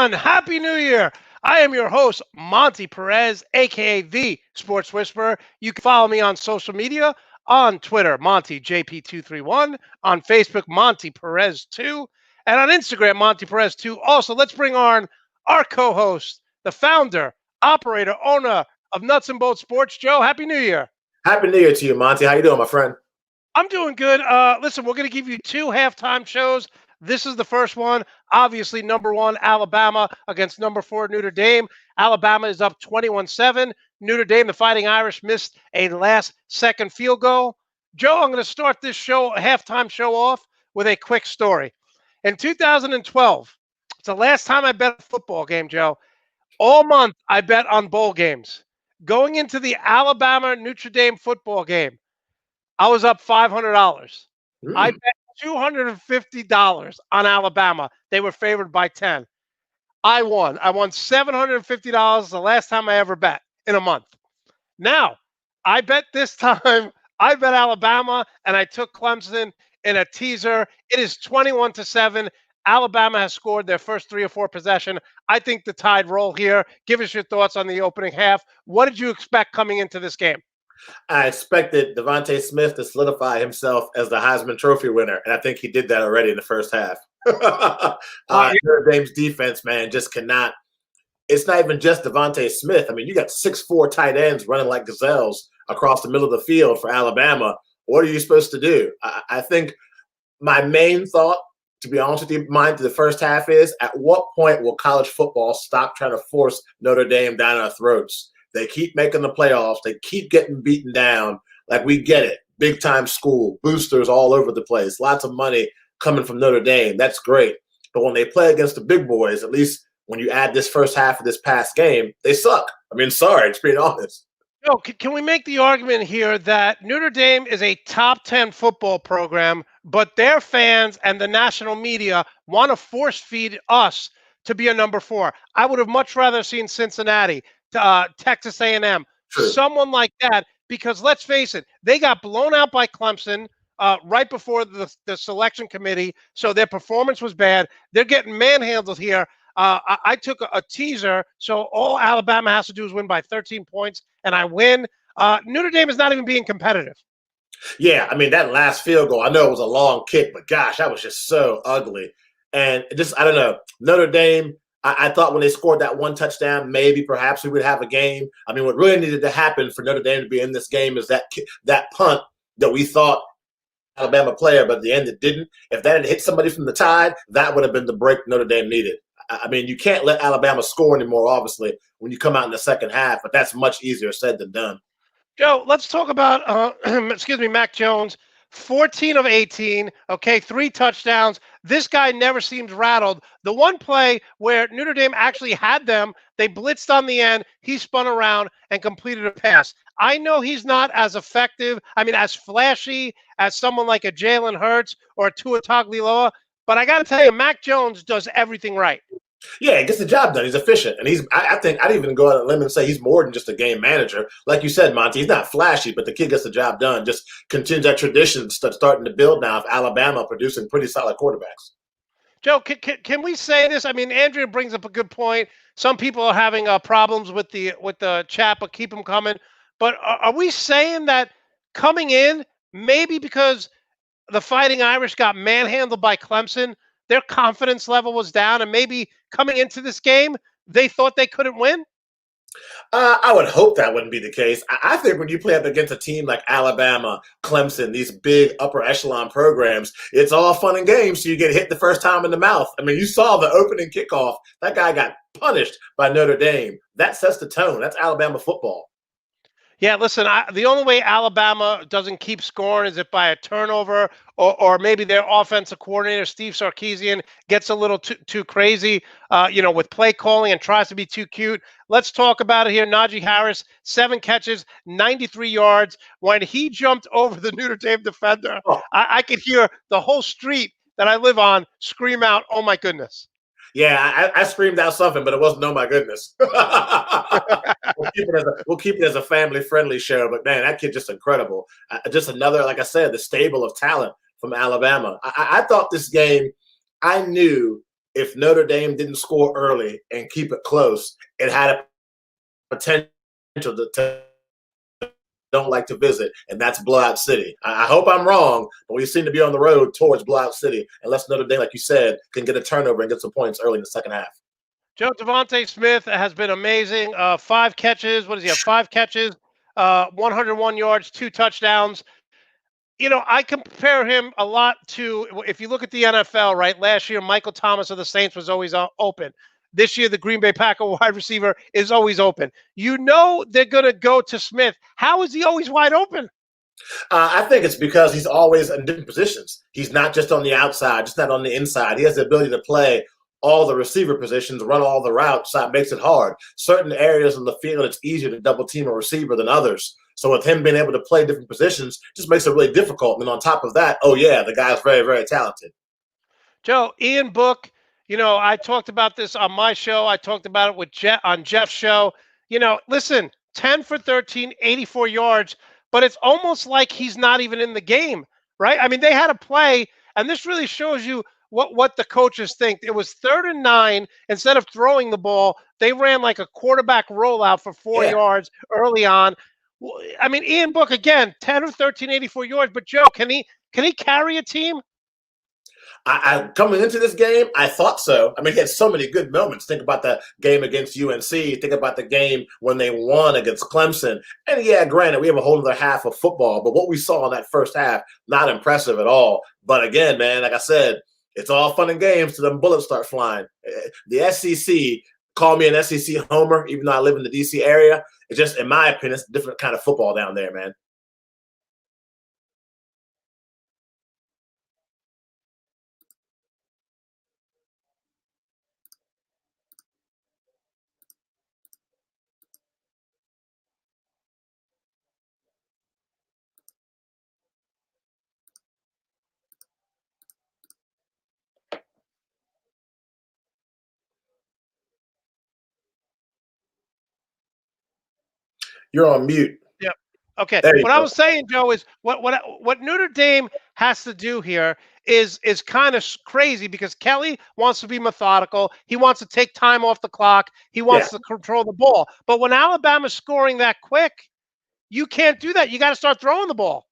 everyone. Happy New Year. I am your host, Monte Perez, aka the Sports Whisperer. You can follow me on social media on Twitter, MonteJP231, on Facebook, Monte Perez2, and on Instagram, Monte Perez2. Also, let's bring on our co-host, the founder, operator, owner of Nuts and Bolts Sports. Joe, Happy New Year. Happy New Year to you, Monty. How you doing, my friend? I'm doing good. Listen, we're going to give you two halftime shows. This is the first one. Obviously, number one, Alabama against number four, Notre Dame. Alabama is up 21-7. Notre Dame, the Fighting Irish, missed a last-second field goal. Joe, I'm going to start this show, halftime show off with a quick story. In 2012, it's the last time I bet a football game, Joe. All month, I bet on bowl games. Going into the Alabama-Notre Dame football game, I was up $500. I bet $250 on Alabama. They were favored by 10. I won. I won $750 the last time I ever bet in a month. Now, I bet this time, I bet Alabama, and I took Clemson in a teaser. It is 21-7. Alabama has scored their first 3 or 4 possession. I think the Tide roll here. Give us your thoughts on the opening half. What did you expect coming into this game? I expected Devontae Smith to solidify himself as the Heisman Trophy winner, and I think he did that already in the first half. Notre Dame's defense, man, just cannot. It's not even just Devontae Smith. I mean, you got 6'4" tight ends running like gazelles across the middle of the field for Alabama. What are you supposed to do? I think my main thought, to be honest with you, mine to the first half is, at what point will college football stop trying to force Notre Dame down our throats? They keep making the playoffs. They keep getting beaten down. Like, we get it. Big-time school, boosters all over the place, lots of money coming from Notre Dame. That's great. But when they play against the big boys, at least when you add this first half of this past game, they suck. I mean, sorry, it's being honest. No, can we make the argument here that Notre Dame is a top 10 football program, but their fans and the national media want to force feed us to be a number 4? I would have much rather seen Cincinnati, Texas A&M, someone like that, because let's face it, they got blown out by Clemson right before the selection committee, so their performance was bad. They're getting manhandled here. I took a teaser, so all Alabama has to do is win by 13 points, and I win. Notre Dame is not even being competitive. Yeah, I mean, that last field goal, I know it was a long kick, but gosh, that was just so ugly. And just, I don't know, Notre Dame, I thought when they scored that one touchdown, maybe perhaps we would have a game. I mean, what really needed to happen for Notre Dame to be in this game is that punt that we thought Alabama player, but at the end it didn't. If that had hit somebody from the Tide, that would have been the break Notre Dame needed. I mean, you can't let Alabama score anymore, obviously, when you come out in the second half, but that's much easier said than done. Joe, let's talk about, Mac Jones. 14 of 18, okay, 3 touchdowns. This guy never seems rattled. The one play where Notre Dame actually had them, they blitzed on the end, he spun around and completed a pass. I know he's not as effective, as flashy as someone like a Jalen Hurts or a Tua Tagovailoa, but I got to tell you, Mac Jones does everything right. Yeah, he gets the job done. He's efficient. And I think I'd even go out on a limb and say he's more than just a game manager. Like you said, Monty, he's not flashy, but the kid gets the job done. Just continues that tradition starting to build now of Alabama producing pretty solid quarterbacks. Joe, can we say this? I mean, Andrea brings up a good point. Some people are having problems with the chat, but keep them coming. But are we saying that coming in, maybe because the Fighting Irish got manhandled by Clemson, their confidence level was down, and maybe coming into this game, they thought they couldn't win? I would hope that wouldn't be the case. I think when you play up against a team like Alabama, Clemson, these big upper echelon programs, it's all fun and games. So you get hit the first time in the mouth. I mean, you saw the opening kickoff. That guy got punished by Notre Dame. That sets the tone. That's Alabama football. Yeah, listen, the only way Alabama doesn't keep scoring is if by a turnover or maybe their offensive coordinator, Steve Sarkisian, gets a little too crazy, with play calling and tries to be too cute. Let's talk about it here. Najee Harris, 7 catches, 93 yards. When he jumped over the Notre Dame defender, I could hear the whole street that I live on scream out, "Oh, my goodness." Yeah, I screamed out something, but it wasn't "Oh my goodness." We'll keep it as a family-friendly show. But man, that kid just incredible. Just another, like I said, the stable of talent from Alabama. I thought this game, I knew if Notre Dame didn't score early and keep it close, it had a potential to don't like to visit, and that's Blowout City. I hope I'm wrong, but we seem to be on the road towards Blowout City, unless Notre Dame, like you said, can get a turnover and get some points early in the second half. Joe, Devontae Smith has been amazing. 5 catches. What does he have? 5 catches, 101 yards, 2 touchdowns. I compare him a lot to, if you look at the NFL, right? Last year, Michael Thomas of the Saints was always open. This year, the Green Bay Packer wide receiver is always open. They're going to go to Smith. How is he always wide open? I think it's because he's always in different positions. He's not just on the outside, just not on the inside. He has the ability to play all the receiver positions, run all the routes, so it makes it hard. Certain areas in the field, it's easier to double team a receiver than others. So with him being able to play different positions, just makes it really difficult. And on top of that, oh yeah, the guy's very, very talented. Joe, Ian Book, I talked about this on my show. I talked about it with on Jeff's show. Listen, 10 for 13, 84 yards, but it's almost like he's not even in the game, right? I mean, they had a play, and this really shows you what the coaches think. It was 3rd and 9. Instead of throwing the ball, they ran like a quarterback rollout for 4 yards early on. I mean, Ian Book, again, 10 of 13, 84 yards. But, Joe, can he carry a team? I coming into this game, I thought so. I mean, he had so many good moments. Think about the game against UNC. Think about the game when they won against Clemson. And yeah, granted, we have a whole other half of football, but what we saw in that first half, not impressive at all. But again, man, like I said, it's all fun and games till them bullets start flying. The SEC, call me an SEC homer, even though I live in the DC area. It's just, in my opinion, it's a different kind of football down there, man. You're on mute. Yeah. Okay. There you What I go. was saying, Joe, is what Notre Dame has to do here is kind of crazy, because Kelly wants to be methodical. He wants to take time off the clock. He Yeah. wants to control the ball. But when Alabama's scoring that quick, you can't do that. You got to start throwing the ball.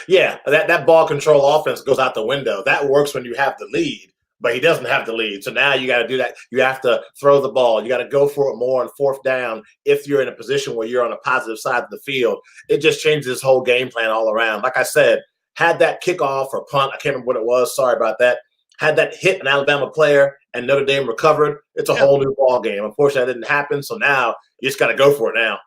Yeah, that ball control offense goes out the window. That works when you have the lead, but he doesn't have the lead. So now you got to do that. You have to throw the ball. You got to go for it more on 4th down if you're in a position where you're on a positive side of the field. It just changes his whole game plan all around. Like I said, had that kickoff or punt, I can't remember what it was. Sorry about that. Had that hit an Alabama player and Notre Dame recovered, it's a whole new ball game. Unfortunately, that didn't happen. So now you just got to go for it now.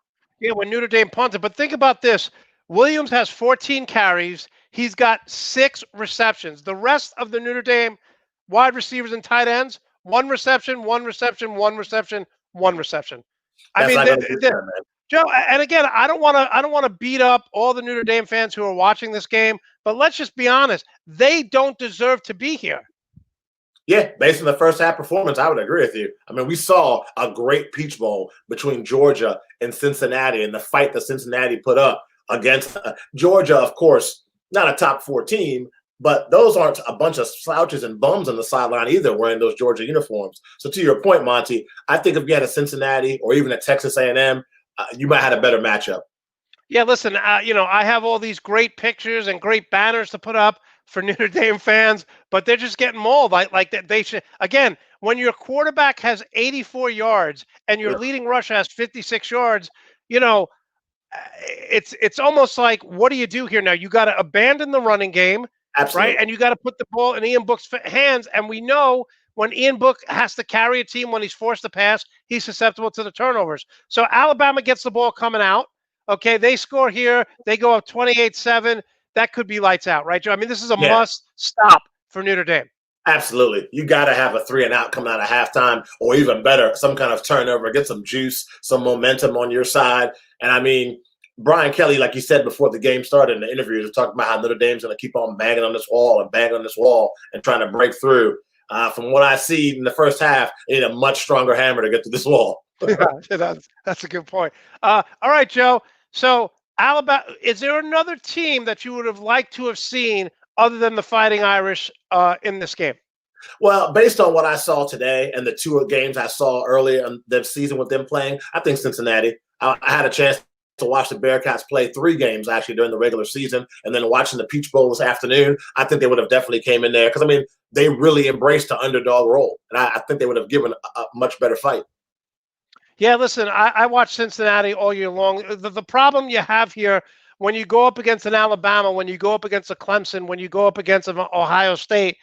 Yeah, when Notre Dame punted. But think about this. Williams has 14 carries. He's got 6 receptions. The rest of the Notre Dame wide receivers and tight ends, 1 reception, 1 reception, 1 reception, 1 reception. I mean, Joe, and again, I don't want to beat up all the Notre Dame fans who are watching this game, but let's just be honest. They don't deserve to be here. Yeah, based on the first half performance, I would agree with you. I mean, we saw a great Peach Bowl between Georgia and Cincinnati, and the fight that Cincinnati put up against Georgia, of course, not a top 4 team, but those aren't a bunch of slouches and bums on the sideline either wearing those Georgia uniforms. So to your point, Monte, I think if you had a Cincinnati or even a Texas A&M, you might have had a better matchup. Yeah, listen, I have all these great pictures and great banners to put up for Notre Dame fans, but they're just getting mauled. Like they should. Again, when your quarterback has 84 yards and your leading rusher has 56 yards, it's almost like, what do you do here now? You got to abandon the running game, Absolutely. right? And you got to put the ball in Ian Book's hands. And we know when Ian Book has to carry a team when he's forced to pass, he's susceptible to the turnovers. So Alabama gets the ball coming out. Okay, they score here. They go up 28-7. That could be lights out, right, Joe? I mean, this is a must stop for Notre Dame. Absolutely. You got to have a 3 and out coming out of halftime, or even better, some kind of turnover, get some juice, some momentum on your side. And I mean, Brian Kelly, like you said before the game started in the interview, was talking about how Notre Dame's going to keep on banging on this wall and banging on this wall and trying to break through. From what I see in the first half, they need a much stronger hammer to get to this wall. Yeah, that's a good point. All right, Joe. So Alabama, is there another team that you would have liked to have seen other than the Fighting Irish in this game? Well, based on what I saw today and the two games I saw earlier in the season with them playing, I think Cincinnati. I had a chance to watch the Bearcats play 3 games actually during the regular season, and then watching the Peach Bowl this afternoon. I think they would have definitely came in there because I mean they really embraced the underdog role, and I think they would have given a much better fight. Yeah, listen, I watch Cincinnati all year long. The problem you have here when you go up against an Alabama, when you go up against a Clemson, when you go up against an Ohio State,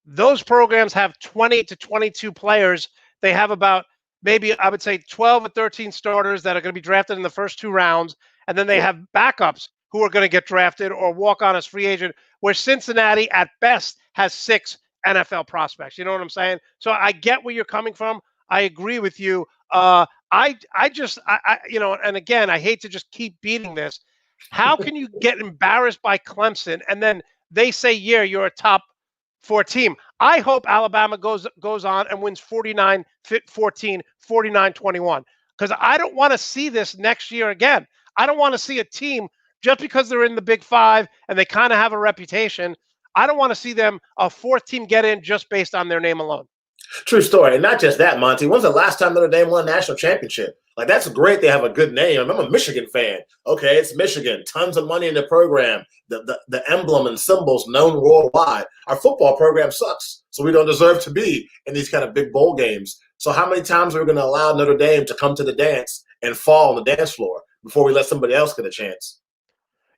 those programs have 20 to 22 players. They have about maybe I would say 12 or 13 starters that are going to be drafted in the first 2 rounds, and then they have backups who are going to get drafted or walk on as free agent. Where Cincinnati at best has 6 NFL prospects. You know what I'm saying? So I get where you're coming from. I agree with you. And again, I hate to just keep beating this. How can you get embarrassed by Clemson and then they say, yeah, you're a top 4 team? I hope Alabama goes on and wins 49-14, 49-21, because I don't want to see this next year again. I don't want to see a team just because they're in the Big Five and they kind of have a reputation. I don't want to see them a 4th team get in just based on their name alone. True story. And not just that, Monty. When's the last time Notre Dame won a national championship? Like, that's great. They have a good name. I'm a Michigan fan. Okay, it's Michigan. Tons of money in the program. The emblem and symbols known worldwide. Our football program sucks, so we don't deserve to be in these kind of big bowl games. So how many times are we going to allow Notre Dame to come to the dance and fall on the dance floor before we let somebody else get a chance?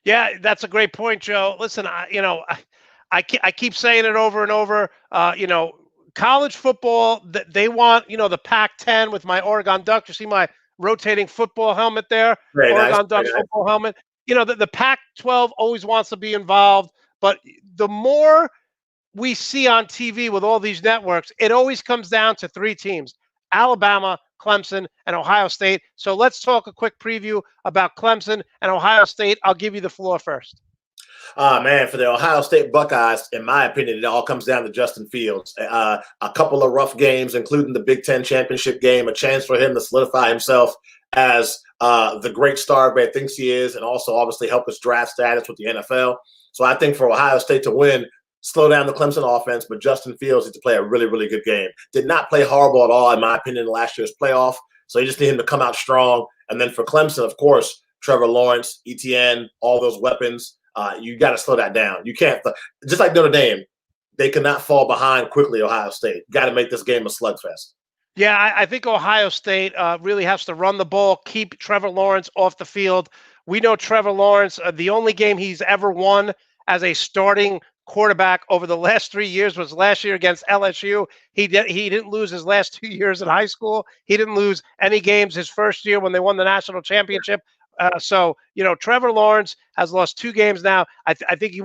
Yeah, that's a great point, Joe. Listen, I keep saying it over and over. College football, they want, the Pac-10 with my Oregon Ducks. You see my rotating football helmet there, Very Oregon nice. Ducks football helmet. The Pac-12 always wants to be involved, but the more we see on TV with all these networks, it always comes down to 3 teams: Alabama, Clemson, and Ohio State. So let's talk a quick preview about Clemson and Ohio State. I'll give you the floor first. Man, for the Ohio State Buckeyes, in my opinion, it all comes down to Justin Fields. A couple of rough games, including the Big Ten championship game, a chance for him to solidify himself as the great star everybody thinks he is, and also obviously help his draft status with the NFL. So I think for Ohio State to win, slow down the Clemson offense, but Justin Fields needs to play a really, really good game. Did not play horrible at all, in my opinion, in last year's playoff. So you just need him to come out strong. And then for Clemson, of course, Trevor Lawrence, ETN, all those weapons. You got to slow that down. You can't, just like Notre Dame, they cannot fall behind quickly. Ohio State got to make this game a slugfest. Yeah, I think Ohio State really has to run the ball, keep Trevor Lawrence off the field. We know Trevor Lawrence, the only game he's ever won as a starting quarterback over the last 3 years was last year against LSU. He didn't lose his last 2 years in high school. He didn't lose any games his first year when they won the national championship. Trevor Lawrence has lost 2 games now. I think he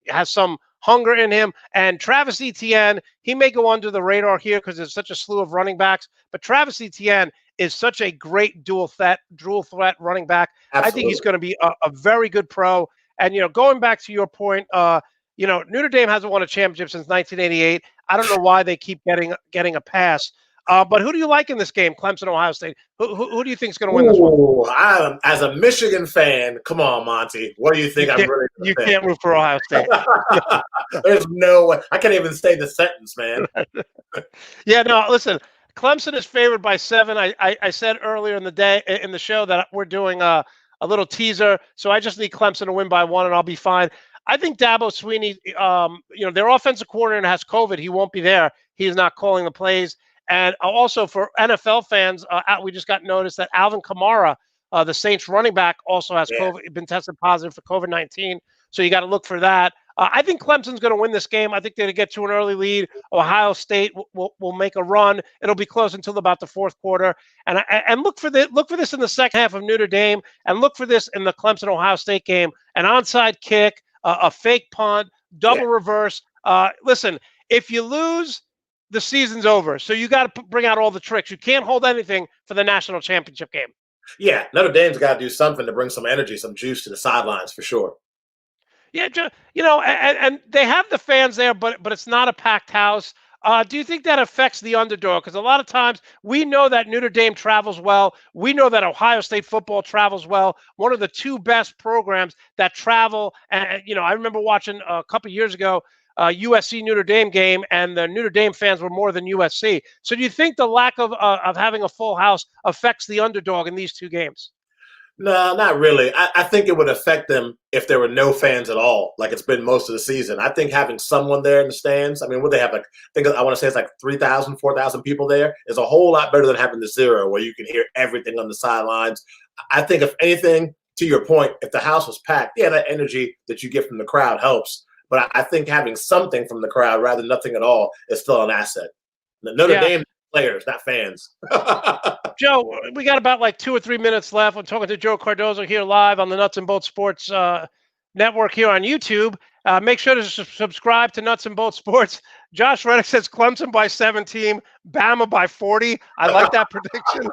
has some hunger in him. And Travis Etienne, he may go under the radar here because there's such a slew of running backs. But Travis Etienne is such a great dual threat running back. Absolutely. I think he's going to be a very good pro. And, going back to your point, Notre Dame hasn't won a championship since 1988. I don't know why they keep getting a pass. But who do you like in this game, Clemson, Ohio State? Who do you think is going to win this one? As a Michigan fan, come on, Monty. What do you think You can't root for Ohio State. There's no way. I can't even say the sentence, man. Yeah, no, listen. Clemson is favored by 7. I said earlier in the show that we're doing a little teaser, so I just need Clemson to win by 1, and I'll be fine. I think Dabo Swinney, their offensive coordinator has COVID. He won't be there. He's not calling the plays. And also for NFL fans, we just got notice that Alvin Kamara, the Saints running back, also has COVID, been tested positive for COVID-19. So you got to look for that. I think Clemson's going to win this game. I think they're going to get to an early lead. Ohio State will make a run. It'll be close until about the 4th quarter. And look for this in the second half of Notre Dame, and look for this in the Clemson-Ohio State game. An onside kick, a fake punt, double reverse. Listen, if you lose, the season's over. So you got to bring out all the tricks. You can't hold anything for the national championship game. Yeah, Notre Dame's got to do something to bring some energy, some juice to the sidelines for sure. Yeah, and they have the fans there, but it's not a packed house. Do you think that affects the underdog? Because a lot of times we know that Notre Dame travels well. We know that Ohio State football travels well. One of the 2 best programs that travel. And I remember watching a couple years ago, USC Notre Dame game, and the Notre Dame fans were more than USC. So do you think the lack of having a full house affects the underdog in these two games? No, not really. I think it would affect them if there were no fans at all, like it's been most of the season. I think having someone there in the stands, I mean, what they have, I want to say it's like 3,000, 4,000 people there, is a whole lot better than having the zero where you can hear everything on the sidelines. I think, if anything, to your point, if the house was packed, yeah, that energy that you get from the crowd helps. But I think having something from the crowd rather than nothing at all is still an asset. Notre Dame players, not fans. Joe, we got about like 2 or 3 minutes left. I'm talking to Joe Cardoso here live on the Nuts and Bolts Sports Network here on YouTube. Make sure to subscribe to Nuts and Bolts Sports. Josh Reddick says Clemson by 17, Bama by 40. I like that prediction.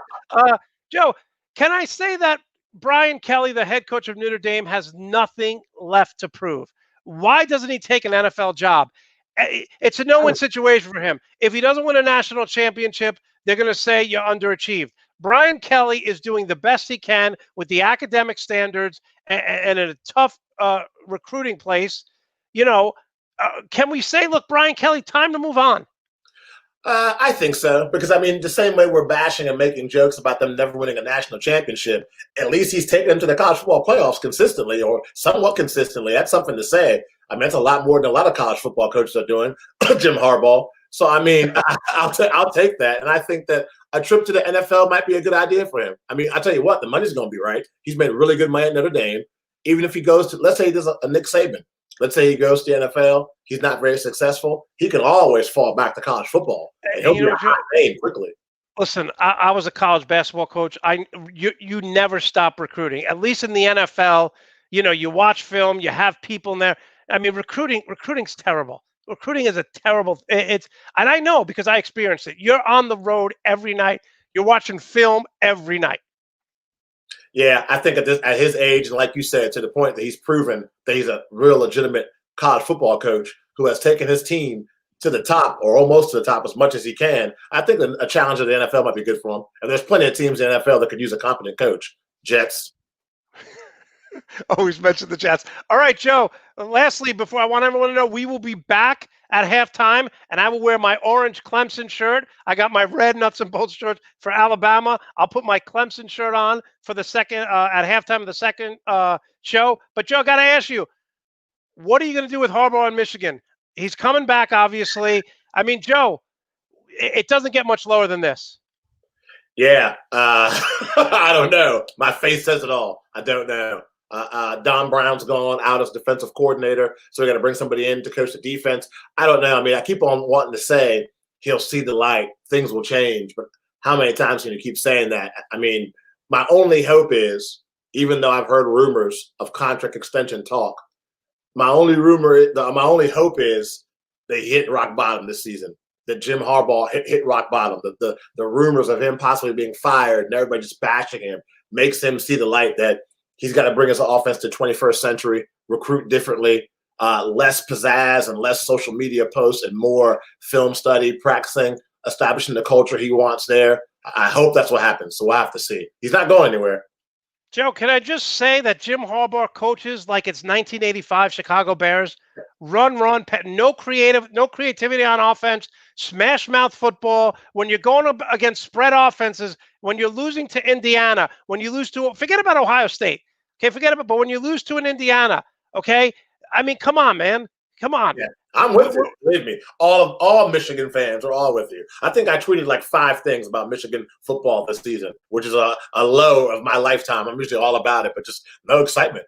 Joe, can I say that Brian Kelly, the head coach of Notre Dame, has nothing left to prove? Why doesn't he take an NFL job? It's a no-win situation for him. If he doesn't win a national championship, they're going to say you're underachieved. Brian Kelly is doing the best he can with the academic standards and in a tough recruiting place. Can we say, look, Brian Kelly, time to move on? I think so, because, I mean, the same way we're bashing and making jokes about them never winning a national championship, at least he's taken them to the college football playoffs consistently, or somewhat consistently. That's something to say. I mean, that's a lot more than a lot of college football coaches are doing, Jim Harbaugh. So, I mean, I'll take that. And I think that a trip to the NFL might be a good idea for him. I mean, I tell you what, the money's going to be right. He's made really good money at Notre Dame. Even if he goes to, let's say there's a Nick Saban. Let's say he goes to the NFL. He's not very successful. He can always fall back to college football. And he'll be a high name quickly. Listen, I was a college basketball coach. You never stop recruiting. At least in the NFL, you watch film, you have people in there. I mean, recruiting's terrible. Recruiting is a terrible. And I know because I experienced it. You're on the road every night. You're watching film every night. Yeah, I think at his age, and like you said, to the point that he's proven that he's a real legitimate college football coach who has taken his team to the top, or almost to the top, as much as he can. I think a challenge of the NFL might be good for him. And there's plenty of teams in the NFL that could use a competent coach. Jets. Always mention the Jets. All right, Joe. Lastly, before I want everyone to know, we will be back at halftime, and I will wear my orange Clemson shirt. I got my red Nuts and Bolts shirt for Alabama. I'll put my Clemson shirt on for the second at halftime of the second show. But Joe, got to ask you, what are you going to do with Harbaugh in Michigan? He's coming back, obviously. I mean, Joe, it doesn't get much lower than this. Yeah, I don't know. My face says it all. I don't know. Don Brown's gone out as defensive coordinator, so we got to bring somebody in to coach the defense. I don't know. I mean, I keep on wanting to say he'll see the light, things will change, but how many times can you keep saying that? I mean, my only hope is, even though I've heard rumors of contract extension talk, my only hope is they hit rock bottom this season. That Jim Harbaugh hit rock bottom. The rumors of him possibly being fired and everybody just bashing him makes him see the light that he's got to bring his offense to 21st century, recruit differently, less pizzazz and less social media posts and more film study, practicing, establishing the culture he wants there. I hope that's what happens. So we'll have to see. He's not going anywhere. Joe, can I just say that Jim Harbaugh coaches like it's 1985 Chicago Bears? Run, no creativity on offense, smash mouth football. When you're going up against spread offenses, when you're losing to Indiana, when you lose to, forget about Ohio State. Okay, but when you lose to an Indiana, okay? I mean, come on, man. Come on. Yeah, I'm with you. Believe me. All Michigan fans are all with you. I think I tweeted like 5 things about Michigan football this season, which is a low of my lifetime. I'm usually all about it, but just no excitement.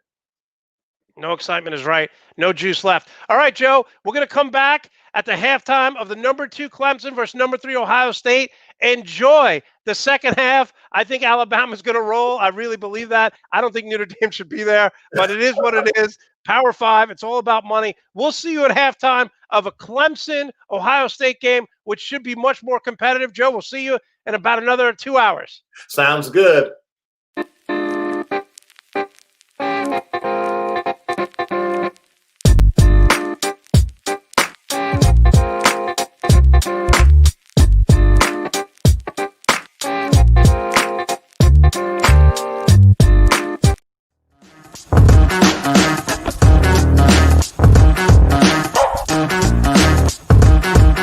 No excitement is right. No juice left. All right, Joe, we're going to come back at the halftime of the number 2 Clemson versus number 3 Ohio State. Enjoy the second half. I think Alabama's going to roll. I really believe that. I don't think Notre Dame should be there, but it is what it is. Power 5. It's all about money. We'll see you at halftime of a Clemson-Ohio State game, which should be much more competitive. Joe, we'll see you in about another 2 hours. Sounds good.